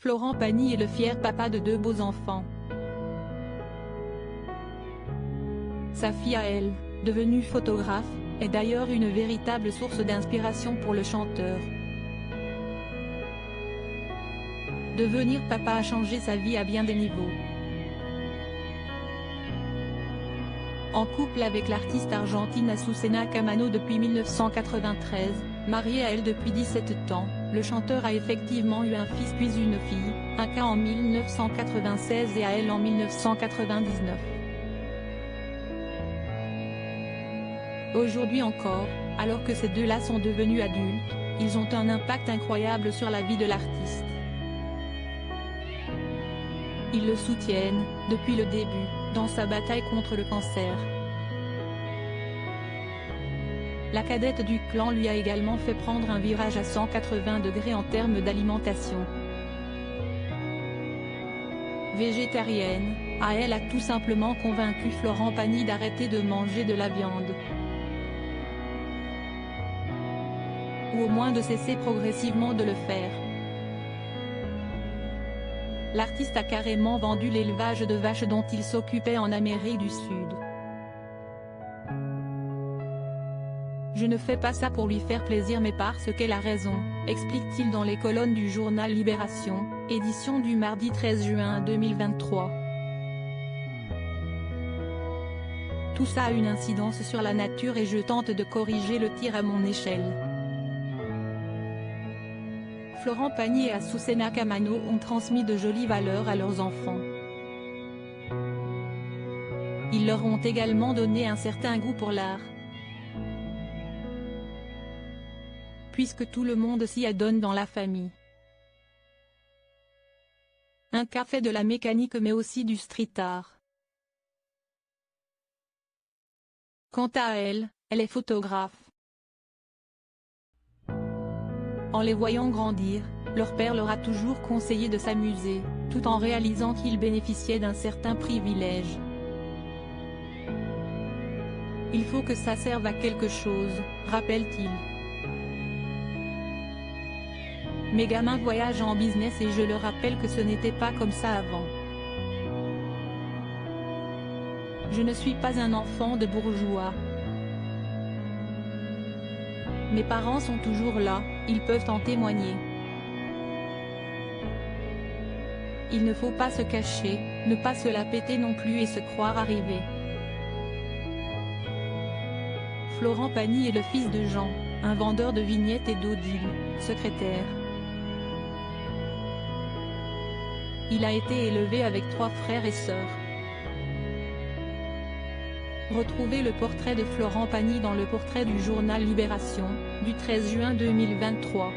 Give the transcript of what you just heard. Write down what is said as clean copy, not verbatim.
Florent Pagny est le fier papa de 2 beaux enfants. Sa fille à elle, devenue photographe, est d'ailleurs une véritable source d'inspiration pour le chanteur. Devenir papa a changé sa vie à bien des niveaux. En couple avec l'artiste argentine Azucena Camano depuis 1993, marié à elle depuis 17 ans, le chanteur a effectivement eu un fils puis une fille, un cas en 1996 et à elle en 1999. Aujourd'hui encore, alors que ces deux-là sont devenus adultes, ils ont un impact incroyable sur la vie de l'artiste. Ils le soutiennent, depuis le début, dans sa bataille contre le cancer. La cadette du clan lui a également fait prendre un virage à 180 degrés en termes d'alimentation. Végétarienne, elle a tout simplement convaincu Florent Pagny d'arrêter de manger de la viande. Ou au moins de cesser progressivement de le faire. L'artiste a carrément vendu l'élevage de vaches dont il s'occupait en Amérique du Sud. Je ne fais pas ça pour lui faire plaisir mais parce qu'elle a raison, explique-t-il dans les colonnes du journal Libération, édition du mardi 13 juin 2023. Tout ça a une incidence sur la nature et je tente de corriger le tir à mon échelle. Florent Pagny et Azucena Camano ont transmis de jolies valeurs à leurs enfants. Ils leur ont également donné un certain goût pour l'art. Puisque tout le monde s'y adonne dans la famille. Un cas fait de la mécanique mais aussi du street art. Quant à elle, elle est photographe. En les voyant grandir, leur père leur a toujours conseillé de s'amuser, tout en réalisant qu'ils bénéficiaient d'un certain privilège. Il faut que ça serve à quelque chose, rappelle-t-il. Mes gamins voyagent en business et je leur rappelle que ce n'était pas comme ça avant. Je ne suis pas un enfant de bourgeois. Mes parents sont toujours là, ils peuvent en témoigner. Il ne faut pas se cacher, ne pas se la péter non plus et se croire arrivé. Florent Pagny est le fils de Jean, un vendeur de vignettes et d'Odile, secrétaire. Il a été élevé avec 3 frères et sœurs. Retrouvez le portrait de Florent Pagny dans le portrait du journal Libération, du 13 juin 2023.